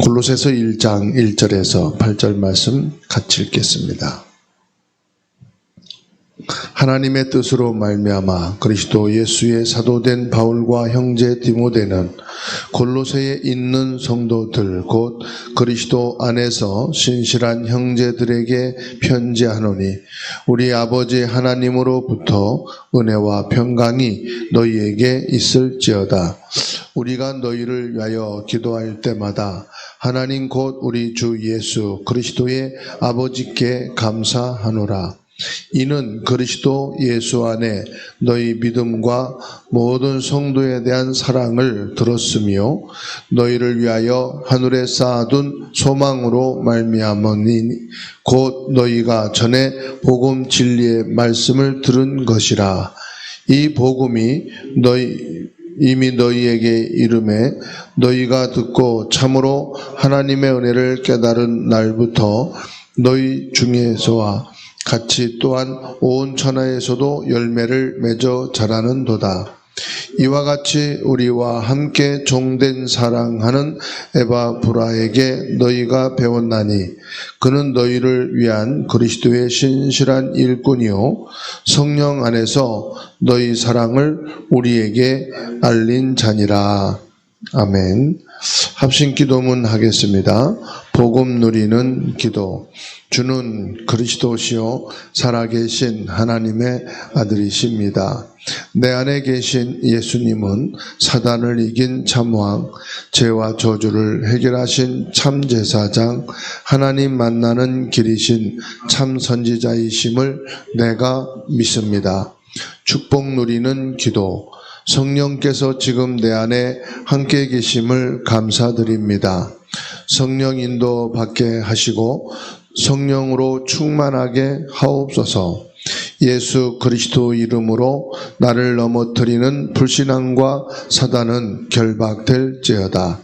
골로새서 1장 1절에서 8절 말씀 같이 읽겠습니다. 하나님의 뜻으로 말미암아 그리스도 예수의 사도된 바울과 형제 디모데는 골로새에 있는 성도들 곧 그리스도 안에서 신실한 형제들에게 편지하노니 우리 아버지 하나님으로부터 은혜와 평강이 너희에게 있을지어다. 우리가 너희를 위하여 기도할 때마다 하나님 곧 우리 주 예수 그리스도의 아버지께 감사하노라. 이는 그리스도 예수 안에 너희 믿음과 모든 성도에 대한 사랑을 들었으며 너희를 위하여 하늘에 쌓아둔 소망으로 말미암으니 곧 너희가 전에 복음 진리의 말씀을 들은 것이라. 이 복음이 이미 너희에게 이름에 너희가 듣고 참으로 하나님의 은혜를 깨달은 날부터 너희 중에서와 같이 또한 온 천하에서도 열매를 맺어 자라는도다. 이와 같이 우리와 함께 종된 사랑하는 에바브라에게 너희가 배웠나니 그는 너희를 위한 그리스도의 신실한 일꾼이요 성령 안에서 너희 사랑을 우리에게 알린 자니라. 아멘. 합심 기도문 하겠습니다. 복음 누리는 기도. 주는 그리스도시요 살아계신 하나님의 아들이십니다. 내 안에 계신 예수님은 사단을 이긴 참왕, 죄와 저주를 해결하신 참제사장, 하나님 만나는 길이신 참 선지자이심을 내가 믿습니다. 축복 누리는 기도. 성령께서 지금 내 안에 함께 계심을 감사드립니다. 성령 인도 받게 하시고 성령으로 충만하게 하옵소서. 예수 그리스도 이름으로 나를 넘어뜨리는 불신앙과 사단은 결박될지어다.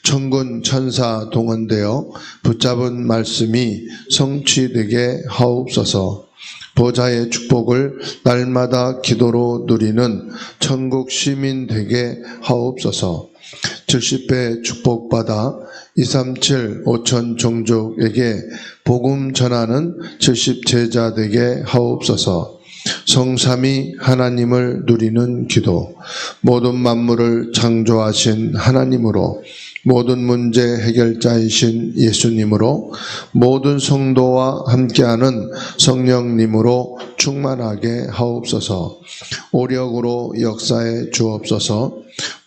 천군 천사 동원되어 붙잡은 말씀이 성취되게 하옵소서. 보좌의 축복을 날마다 기도로 누리는 천국 시민 되게 하옵소서. 70배 축복받아 237 5천 종족에게 복음 전하는 70제자 되게 하옵소서. 성삼위 하나님을 누리는 기도. 모든 만물을 창조하신 하나님으로 모든 문제 해결자이신 예수님으로 모든 성도와 함께하는 성령님으로 충만하게 하옵소서. 오력으로 역사해 주옵소서.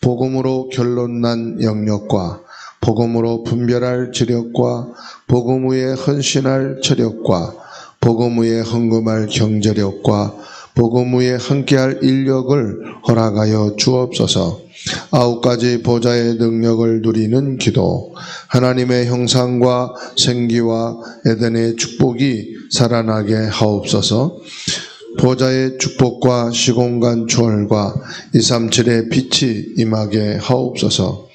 복음으로 결론난 영역과 복음으로 분별할 지력과 복음 위에 헌신할 체력과 복음 위에 헌금할 경제력과 복음 위에 함께할 인력을 허락하여 주옵소서. 9가지 보좌의 능력을 누리는 기도. 하나님의 형상과 생기와 에덴의 축복이 살아나게 하옵소서. 보좌의 축복과 시공간 초월과 237의 빛이 임하게 하옵소서.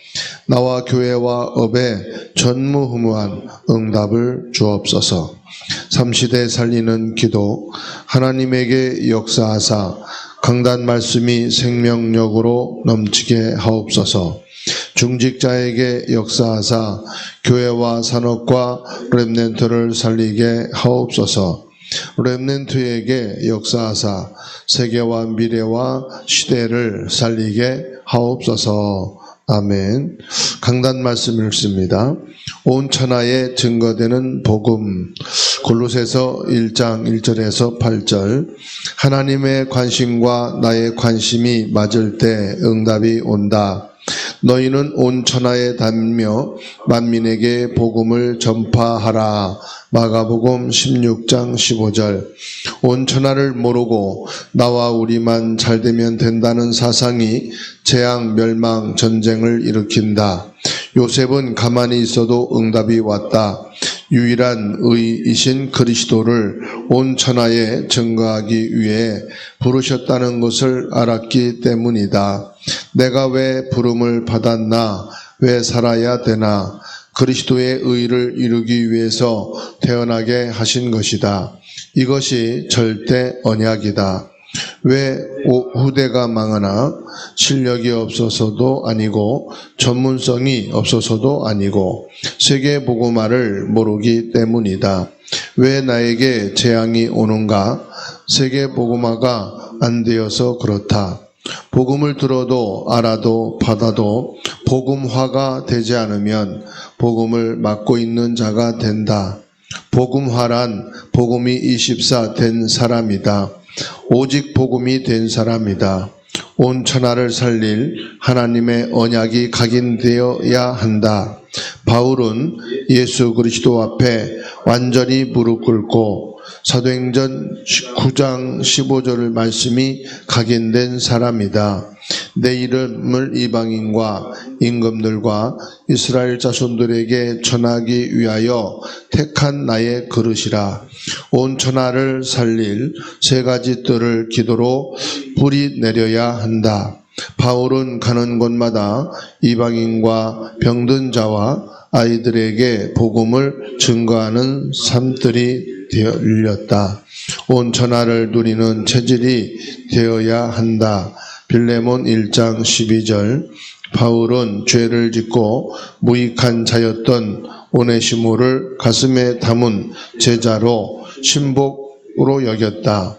나와 교회와 업에 전무후무한 응답을 주옵소서. 삼시대 살리는 기도. 하나님에게 역사하사 강단 말씀이 생명력으로 넘치게 하옵소서. 중직자에게 역사하사 교회와 산업과 렘넌트를 살리게 하옵소서. 렘넌트에게 역사하사 세계와 미래와 시대를 살리게 하옵소서. 아멘. 강단 말씀 읽습니다. 온 천하에 증거되는 복음. 골로새서 1장 1절에서 8절. 하나님의 관심과 나의 관심이 맞을 때 응답이 온다. 너희는 온 천하에 다니며 만민에게 복음을 전파하라. 마가복음 16장 15절. 온 천하를 모르고 나와 우리만 잘되면 된다는 사상이 재앙, 멸망, 전쟁을 일으킨다. 요셉은 가만히 있어도 응답이 왔다. 유일한 의이신 그리스도를 온 천하에 증거하기 위해 부르셨다는 것을 알았기 때문이다. 내가 왜 부름을 받았나? 왜 살아야 되나? 그리스도의 의를 이루기 위해서 태어나게 하신 것이다. 이것이 절대 언약이다. 왜 후대가 망하나? 실력이 없어서도 아니고 전문성이 없어서도 아니고 세계복음화를 모르기 때문이다. 왜 나에게 재앙이 오는가? 세계복음화가 안 되어서 그렇다. 복음을 들어도 알아도 받아도 복음화가 되지 않으면 복음을 맡고 있는 자가 된다. 복음화란 복음이 24 된 사람이다. 오직 복음이 된 사람이다. 온 천하를 살릴 하나님의 언약이 각인되어야 한다. 바울은 예수 그리스도 앞에 완전히 무릎 꿇고 사도행전 19장 15절의 말씀이 각인된 사람이다. 내 이름을 이방인과 임금들과 이스라엘 자손들에게 전하기 위하여 택한 나의 그릇이라. 온 천하를 살릴 세 가지 뜰을 기도로 불이 내려야 한다. 바울은 가는 곳마다 이방인과 병든 자와 아이들에게 복음을 증거하는 삶들이 되었다. 온 천하를 누리는 체질이 되어야 한다. 빌레몬 1장 12절. 바울은 죄를 짓고 무익한 자였던 오네시모를 가슴에 담은 제자로 신복으로 여겼다.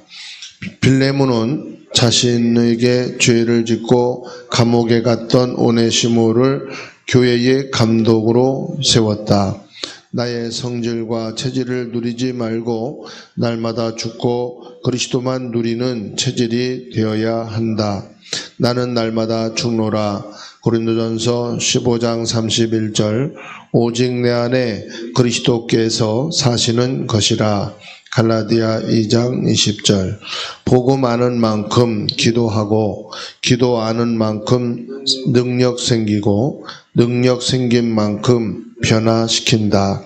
빌레몬은 자신에게 죄를 짓고 감옥에 갔던 오네시모를 교회의 감독으로 세웠다. 나의 성질과 체질을 누리지 말고 날마다 죽고 그리스도만 누리는 체질이 되어야 한다. 나는 날마다 죽노라. 고린도전서 15장 31절. 오직 내 안에 그리스도께서 사시는 것이라. 갈라디아 2장 20절. 복음 아는 만큼 기도하고 기도 아는 만큼 능력 생기고 능력 생긴 만큼 변화시킨다.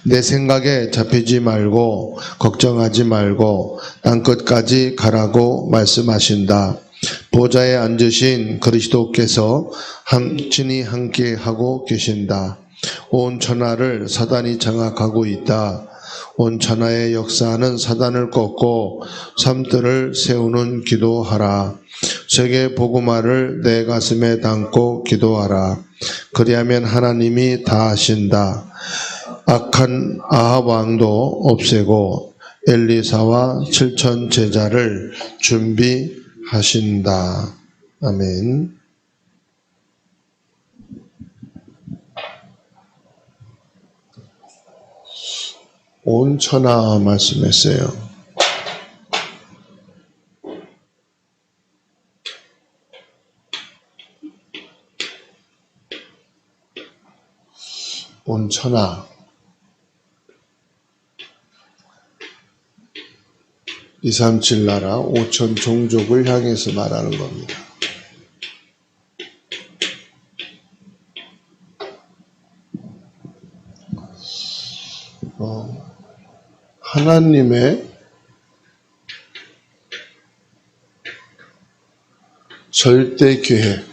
내 생각에 잡히지 말고 걱정하지 말고 땅끝까지 가라고 말씀하신다. 보좌에 앉으신 그리스도께서 친히 함께 하고 계신다. 온 천하를 사단이 장악하고 있다. 온 천하의 역사하는 사단을 꺾고 삶들을 세우는 기도하라. 세계 복음화를 내 가슴에 담고 기도하라. 그리하면 하나님이 다 하신다. 악한 아합 왕도 없애고 엘리사와 7천 제자를 준비하신다. 아멘. 온 천하 말씀했어요. 온 천하. 237 나라 5천 종족을 향해서 말하는 겁니다. 하나님의 절대 계획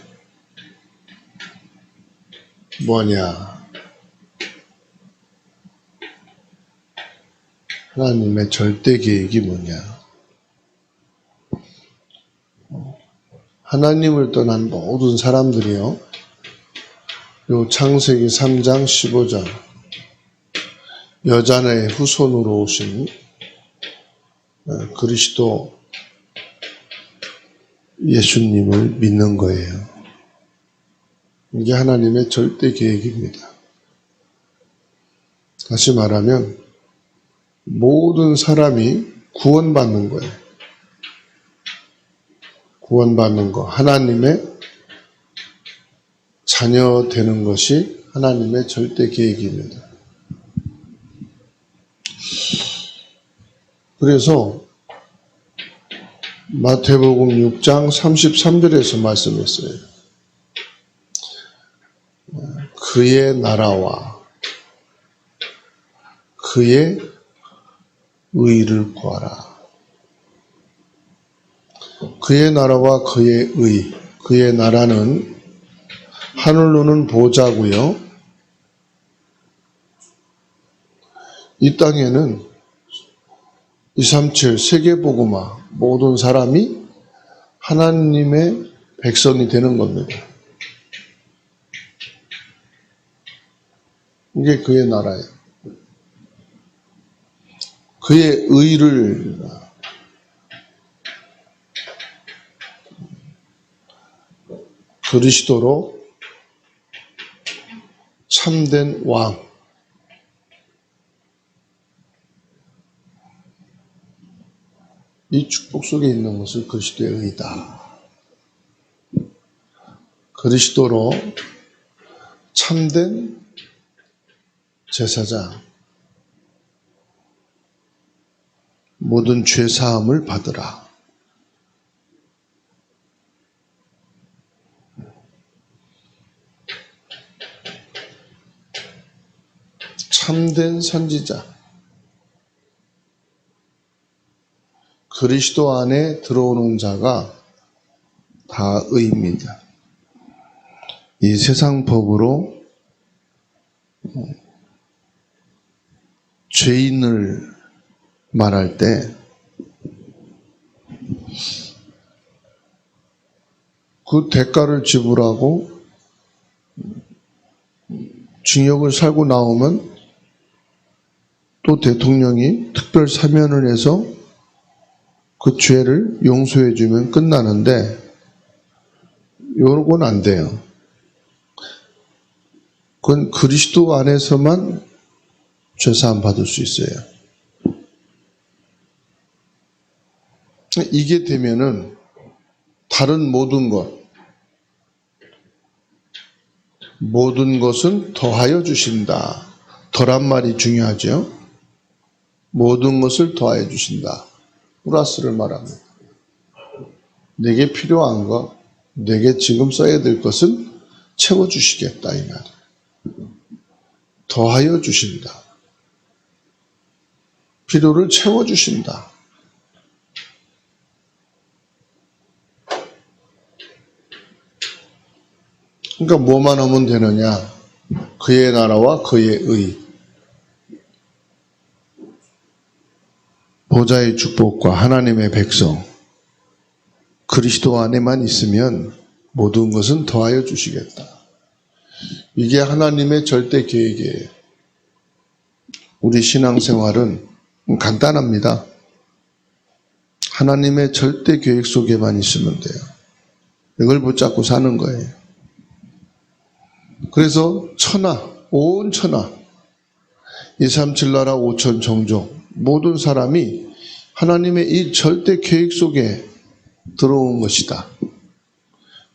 뭐냐? 하나님의 절대 계획이 뭐냐? 하나님을 떠난 모든 사람들이요, 요 창세기 3장 15절 여자의 후손으로 오신 그리스도 예수님을 믿는 거예요. 이게 하나님의 절대 계획입니다. 다시 말하면 모든 사람이 구원받는 거예요. 구원받는 거, 하나님의 자녀 되는 것이 하나님의 절대 계획입니다. 그래서 마태복음 6장 33절에서 말씀했어요. 그의 나라와 그의 의를 구하라. 그의 나라와 그의 의, 그의 나라는 하늘로는 보좌고요, 이 땅에는 237 세계복음화 모든 사람이 하나님의 백성이 되는 겁니다. 이게 그의 나라예요. 그의 의를 그리스도로 참된 왕, 이 축복 속에 있는 것을 그리스도의 의다. 그리스도로 참된 제사장, 모든 죄 사함을 받으라. 참된 선지자, 그리스도 안에 들어오는 자가 다 의입니다. 이 세상 법으로 죄인을 말할 때 그 대가를 지불하고 징역을 살고 나오면 또 대통령이 특별 사면을 해서 그 죄를 용서해 주면 끝나는데 요건 안 돼요. 그건 그리스도 안에서만 죄사함 받을 수 있어요. 이게 되면은 다른 모든 것은 더하여 주신다. 더란 말이 중요하죠. 모든 것을 더하여 주신다. 플러스를 말합니다. 내게 필요한 것, 내게 지금 써야 될 것은 채워주시겠다 이 말. 더하여 주신다. 필요를 채워주신다. 그러니까 뭐만 하면 되느냐? 그의 나라와 그의 의, 보좌의 축복과 하나님의 백성, 그리스도 안에만 있으면 모든 것은 더하여 주시겠다. 이게 하나님의 절대 계획이에요. 우리 신앙생활은 간단합니다. 하나님의 절대 계획 속에만 있으면 돼요. 이걸 붙잡고 사는 거예요. 그래서 온 천하, 237나라 5천 종족, 모든 사람이 하나님의 이 절대 계획 속에 들어온 것이다.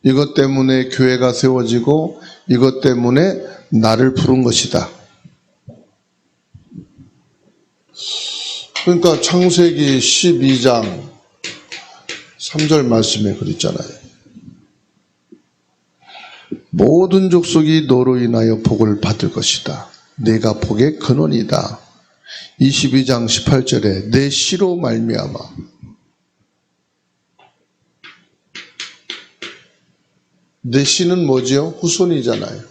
이것 때문에 교회가 세워지고 이것 때문에 나를 부른 것이다. 그러니까 창세기 12장 3절 말씀에 그랬잖아요. 모든 족속이 너로 인하여 복을 받을 것이다. 내가 복의 근원이다. 22장 18절에 내 씨로 말미암아. 내 씨는 뭐지요? 후손이잖아요.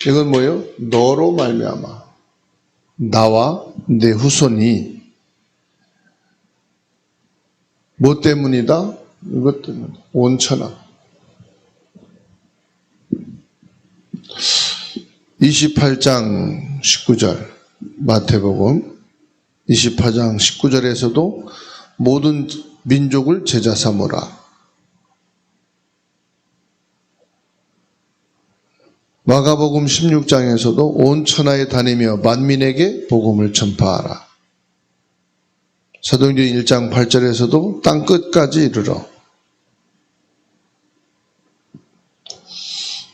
이건 뭐예요? 너로 말미암아. 나와 내 후손이 뭐 때문이다? 이것 때문에 온 천하. 28장 19절 마태복음 28장 19절에서도 모든 민족을 제자 삼으라. 마가복음 16장에서도 온 천하에 다니며 만민에게 복음을 전파하라. 사도행전 1장 8절에서도 땅 끝까지 이르러.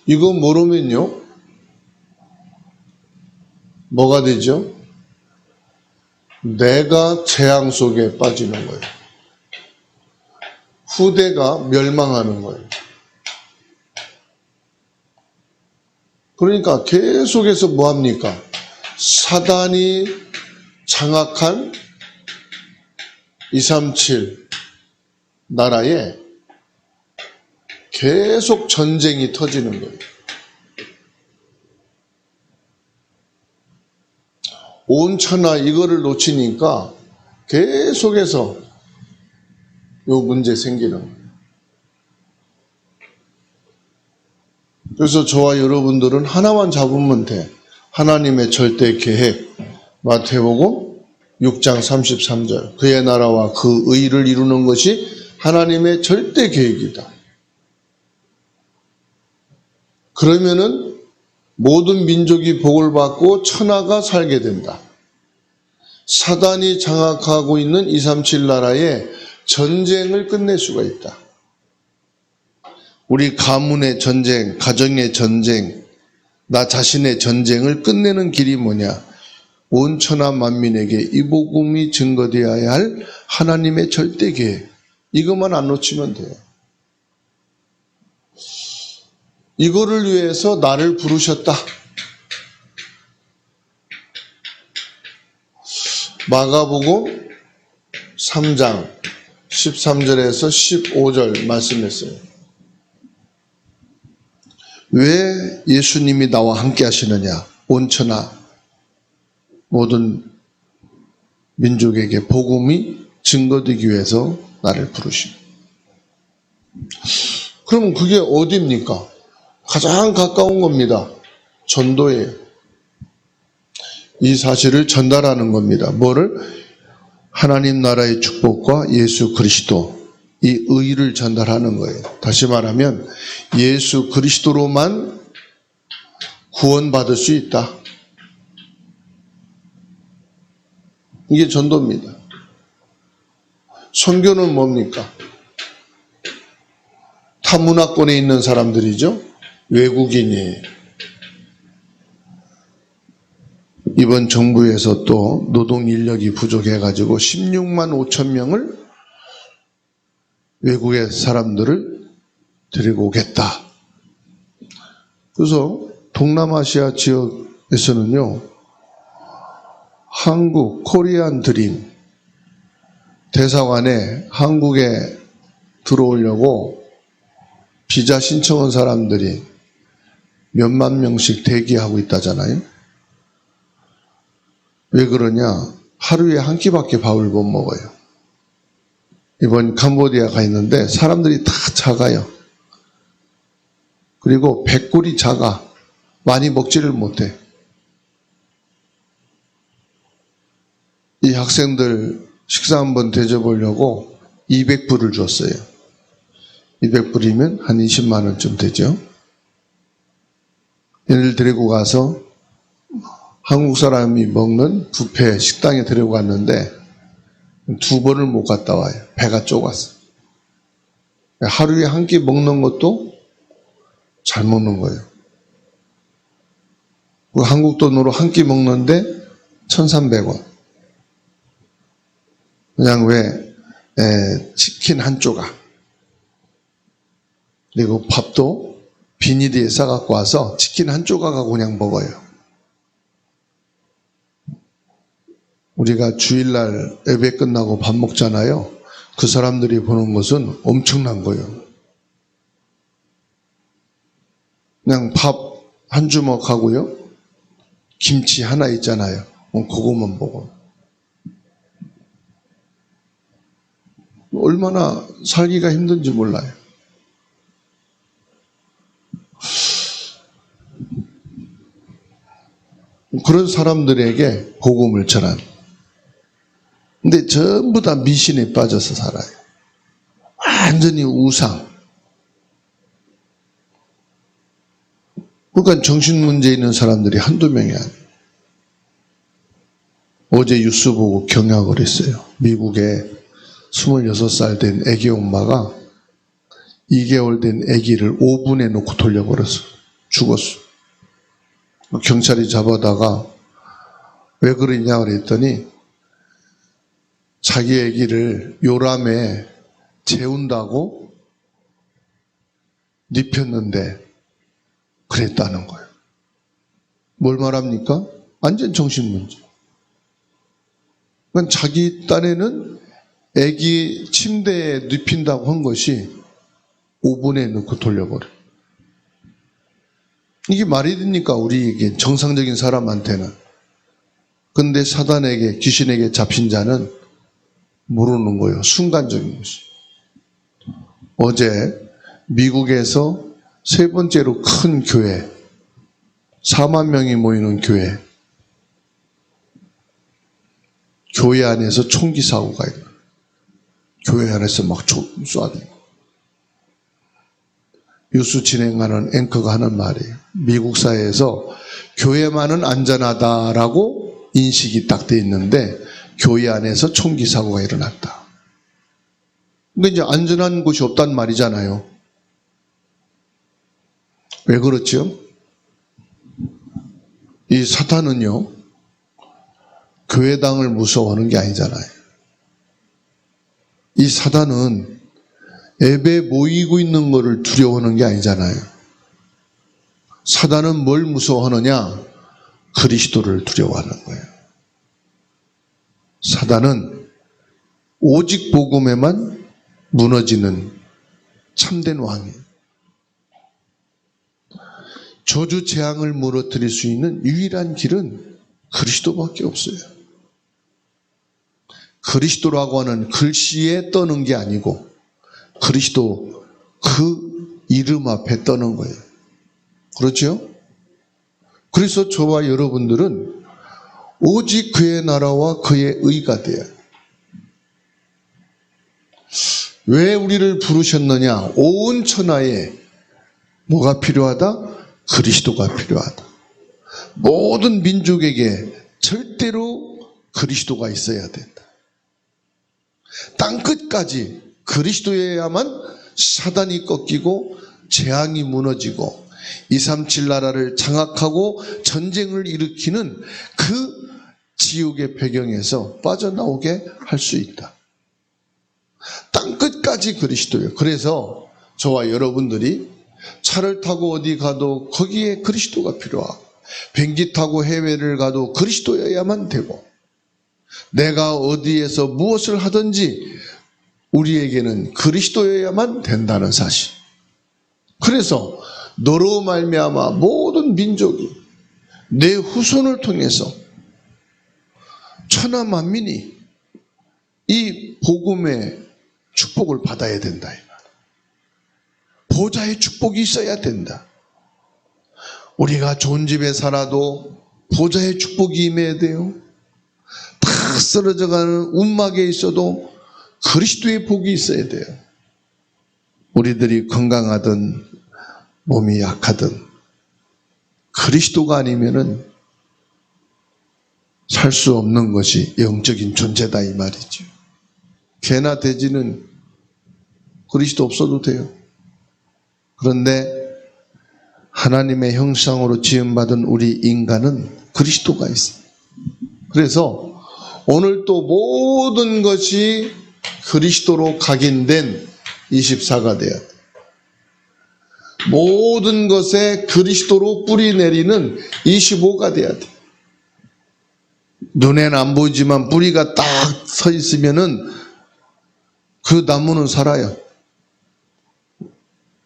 이거 모르면요, 뭐가 되죠? 내가 재앙 속에 빠지는 거예요. 후대가 멸망하는 거예요. 그러니까 계속해서 뭐합니까? 사단이 장악한 237 나라에 계속 전쟁이 터지는 거예요. 온 천하 이거를 놓치니까 계속해서 요 문제 생기는 거예요. 그래서 저와 여러분들은 하나만 잡으면 돼. 하나님의 절대 계획. 마태복음 6장 33절. 그의 나라와 그 의를 이루는 것이 하나님의 절대 계획이다. 그러면은 모든 민족이 복을 받고 천하가 살게 된다. 사단이 장악하고 있는 237 나라의 전쟁을 끝낼 수가 있다. 우리 가문의 전쟁, 가정의 전쟁, 나 자신의 전쟁을 끝내는 길이 뭐냐? 온 천하 만민에게 이 복음이 증거되어야 할 하나님의 절대 계획. 이것만 안 놓치면 돼요. 이거를 위해서 나를 부르셨다. 마가복음 3장 13절에서 15절 말씀했어요. 왜 예수님이 나와 함께 하시느냐? 온 천하 모든 민족에게 복음이 증거되기 위해서 나를 부르십니다. 그러면 그게 어디입니까? 가장 가까운 겁니다. 전도예요. 이 사실을 전달하는 겁니다. 뭐를? 하나님 나라의 축복과 예수 그리스도, 이 의를 전달하는 거예요. 다시 말하면 예수 그리스도로만 구원받을 수 있다. 이게 전도입니다. 선교는 뭡니까? 타 문화권에 있는 사람들이죠. 외국인이 이번 정부에서 또 노동 인력이 부족해가지고 16만 5천 명을 외국의 사람들을 데리고 오겠다. 그래서 동남아시아 지역에서는요, 한국 코리안 드림 대사관에 한국에 들어오려고 비자 신청한 사람들이 몇만 명씩 대기하고 있다잖아요. 왜 그러냐? 하루에 한 끼밖에 밥을 못 먹어요. 이번 캄보디아 가 있는데 사람들이 다 작아요. 그리고 백골이 작아. 많이 먹지를 못해. 이 학생들 식사 한번 대접하려고 200불을 줬어요. 200불이면 한 20만 원쯤 되죠. 얘를 데리고 가서 한국 사람이 먹는 뷔페 식당에 데리고 갔는데 2번을 못 갔다 와요. 배가 쪼갔어. 하루에 한 끼 먹는 것도 잘 먹는 거예요. 한국 돈으로 한 끼 먹는데 1,300원. 그냥 치킨 한 조각. 그리고 밥도 비닐에 싸갖고 와서 치킨 한 조각하고 그냥 먹어요. 우리가 주일날 예배 끝나고 밥 먹잖아요. 그 사람들이 보는 것은 엄청난 거예요. 그냥 밥 한 주먹 하고요. 김치 하나 있잖아요. 그것만 먹어. 얼마나 살기가 힘든지 몰라요. 그런 사람들에게 복음을 전한. 근데 전부 다 미신에 빠져서 살아요. 완전히 우상. 그러니까 정신문제 있는 사람들이 한두 명이 아니에요. 어제 뉴스 보고 경악을 했어요. 미국에 26살 된 아기 엄마가 2개월 된 아기를 오븐에 놓고 돌려버렸어. 죽었어. 경찰이 잡아다가 왜 그러냐 그랬더니 자기 아기를 요람에 재운다고 눕혔는데 그랬다는 거예요. 뭘 말합니까? 완전 정신문제. 그러니까 자기 딴에는 아기 침대에 눕힌다고 한 것이 오븐에 넣고 돌려버려. 이게 말이 됩니까? 우리에게 정상적인 사람한테는. 근데 사단에게 귀신에게 잡힌 자는 모르는 거예요. 순간적인 것이. 어제 미국에서 세 번째로 큰 교회, 4만 명이 모이는 교회 안에서 총기 사고가 있고, 교회 안에서 막 총 쏴대고. 뉴스 진행하는 앵커가 하는 말이에요. 미국 사회에서 교회만은 안전하다라고 인식이 딱 돼 있는데 교회 안에서 총기 사고가 일어났다. 근데 이제 안전한 곳이 없단 말이잖아요. 왜 그렇죠? 이 사탄은요, 교회당을 무서워하는 게 아니잖아요. 이 사탄은 예배 모이고 있는 것을 두려워하는 게 아니잖아요. 사단은 뭘 무서워하느냐? 그리스도를 두려워하는 거예요. 사단은 오직 복음에만 무너지는 참된 왕이에요. 저주 재앙을 무너뜨릴 수 있는 유일한 길은 그리스도밖에 없어요. 그리스도라고 하는 글씨에 떠는 게 아니고 그리스도 그 이름 앞에 떠는 거예요. 그렇죠? 그래서 저와 여러분들은 오직 그의 나라와 그의 의가 돼요. 왜 우리를 부르셨느냐? 온 천하에 뭐가 필요하다? 그리스도가 필요하다. 모든 민족에게 절대로 그리스도가 있어야 된다. 땅 끝까지 그리스도여야만 사단이 꺾이고 재앙이 무너지고 237 나라를 장악하고 전쟁을 일으키는 그 지옥의 배경에서 빠져나오게 할 수 있다. 땅 끝까지 그리스도예요. 그래서 저와 여러분들이 차를 타고 어디 가도 거기에 그리스도가 필요하고 비행기 타고 해외를 가도 그리스도여야만 되고 내가 어디에서 무엇을 하든지 우리에게는 그리스도여야만 된다는 사실. 그래서 너로 말미암아 모든 민족이 내 후손을 통해서 천하 만민이 이 복음의 축복을 받아야 된다. 보좌의 축복이 있어야 된다. 우리가 좋은 집에 살아도 보좌의 축복이 임해야 돼요. 다 쓰러져가는 움막에 있어도 그리스도의 복이 있어야 돼요. 우리들이 건강하든 몸이 약하든 그리스도가 아니면은 살 수 없는 것이 영적인 존재다 이 말이죠. 개나 돼지는 그리스도 없어도 돼요. 그런데 하나님의 형상으로 지음받은 우리 인간은 그리스도가 있어요. 그래서 오늘 또 모든 것이 그리스도로 각인된 24가 돼야 돼. 모든 것에 그리스도로 뿌리 내리는 25가 돼야 돼. 눈에는 안 보이지만 뿌리가 딱 서 있으면은 그 나무는 살아요.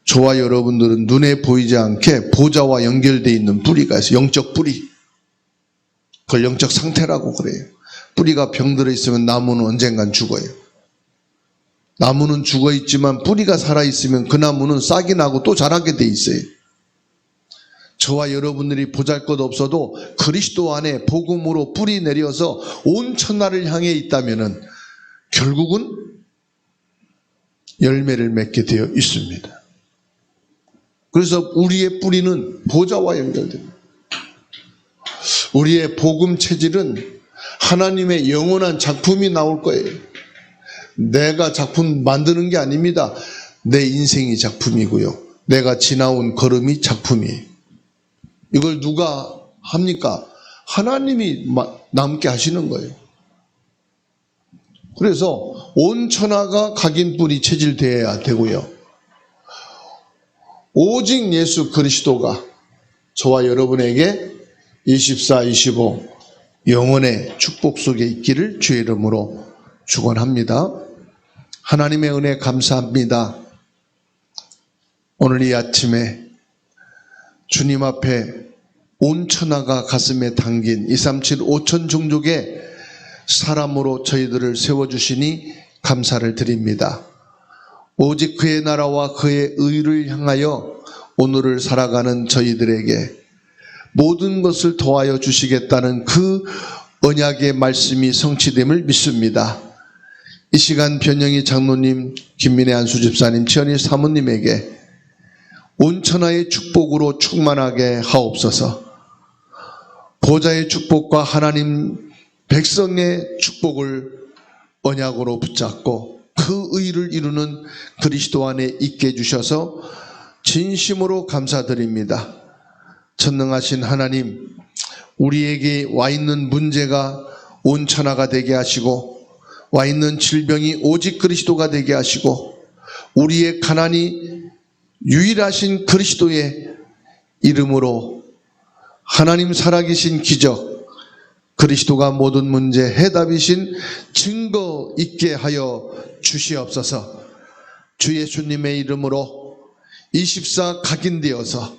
저와 여러분들은 눈에 보이지 않게 보좌와 연결되어 있는 뿌리가 있어요. 영적 뿌리. 그걸 영적 상태라고 그래요. 뿌리가 병들어 있으면 나무는 언젠간 죽어요. 나무는 죽어 있지만 뿌리가 살아 있으면 그 나무는 싹이 나고 또 자라게 돼 있어요. 저와 여러분들이 보잘것 없어도 그리스도 안에 복음으로 뿌리 내려서 온 천하를 향해 있다면은 결국은 열매를 맺게 되어 있습니다. 그래서 우리의 뿌리는 보좌와 연결됩니다. 우리의 복음 체질은 하나님의 영원한 작품이 나올 거예요. 내가 작품 만드는 게 아닙니다. 내 인생이 작품이고요. 내가 지나온 걸음이 작품이에요. 이걸 누가 합니까? 하나님이 남게 하시는 거예요. 그래서 온 천하가 각인 뿌리 체질되어야 되고요. 오직 예수 그리스도가 저와 여러분에게 24, 25 영원의 축복 속에 있기를 주의 이름으로 축원합니다. 하나님의 은혜 감사합니다. 오늘 이 아침에 주님 앞에 온 천하가 가슴에 담긴 237 5천 종족의 사람으로 저희들을 세워주시니 감사를 드립니다. 오직 그의 나라와 그의 의를 향하여 오늘을 살아가는 저희들에게 모든 것을 도와여 주시겠다는 그 언약의 말씀이 성취됨을 믿습니다. 이 시간 변영희 장로님, 김민혜 안수집사님, 지연희 사모님에게 온 천하의 축복으로 충만하게 하옵소서. 보좌의 축복과 하나님 백성의 축복을 언약으로 붙잡고 그 의를 이루는 그리스도 안에 있게 해주셔서 진심으로 감사드립니다. 전능하신 하나님, 우리에게 와 있는 문제가 온 천하가 되게 하시고 와 있는 질병이 오직 그리스도가 되게 하시고 우리의 가난이 유일하신 그리스도의 이름으로 하나님 살아계신 기적, 그리스도가 모든 문제 해답이신 증거 있게 하여 주시옵소서. 주 예수님의 이름으로 24 각인되어서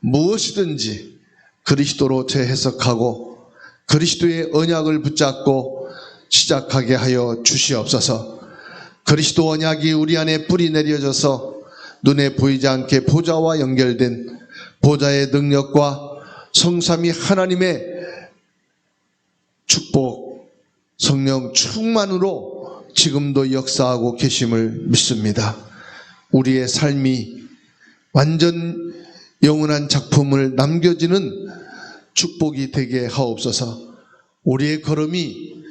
무엇이든지 그리스도로 재해석하고 그리스도의 언약을 붙잡고 시작하게 하여 주시옵소서. 그리스도 언약이 우리 안에 뿌리 내려져서 눈에 보이지 않게 보좌와 연결된 보좌의 능력과 성삼위 하나님의 축복, 성령 충만으로 지금도 역사하고 계심을 믿습니다. 우리의 삶이 완전 영원한 작품을 남겨지는 축복이 되게 하옵소서. 우리의 걸음이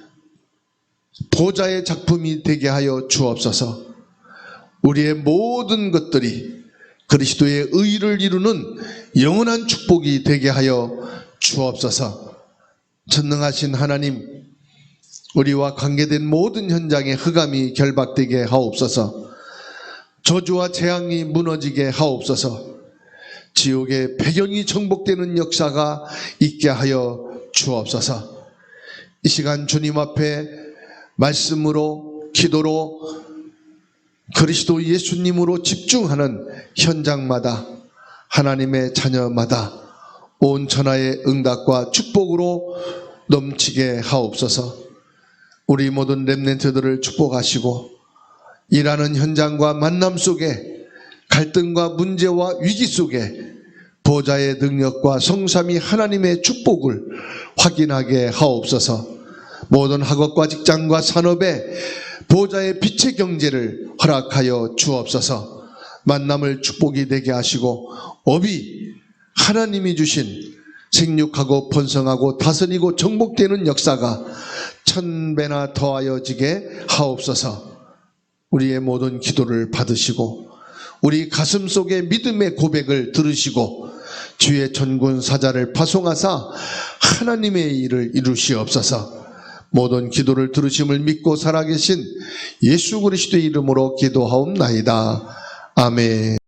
보좌의 작품이 되게 하여 주옵소서. 우리의 모든 것들이 그리스도의 의를 이루는 영원한 축복이 되게 하여 주옵소서. 전능하신 하나님, 우리와 관계된 모든 현장에 흑암이 결박되게 하옵소서. 저주와 재앙이 무너지게 하옵소서. 지옥의 배경이 정복되는 역사가 있게 하여 주옵소서. 이 시간 주님 앞에 말씀으로, 기도로, 그리스도 예수님으로 집중하는 현장마다 하나님의 자녀마다 온 천하의 응답과 축복으로 넘치게 하옵소서. 우리 모든 렘넌트들을 축복하시고 일하는 현장과 만남 속에 갈등과 문제와 위기 속에 보좌의 능력과 성삼위 하나님의 축복을 확인하게 하옵소서. 모든 학업과 직장과 산업에 보좌의 빛의 경제를 허락하여 주옵소서. 만남을 축복이 되게 하시고 업이 하나님이 주신 생육하고 번성하고 다스리고 정복되는 역사가 1000배나 더하여지게 하옵소서. 우리의 모든 기도를 받으시고 우리 가슴 속의 믿음의 고백을 들으시고 주의 천군 사자를 파송하사 하나님의 일을 이루시옵소서. 모든 기도를 들으심을 믿고 살아계신 예수 그리스도의 이름으로 기도하옵나이다. 아멘.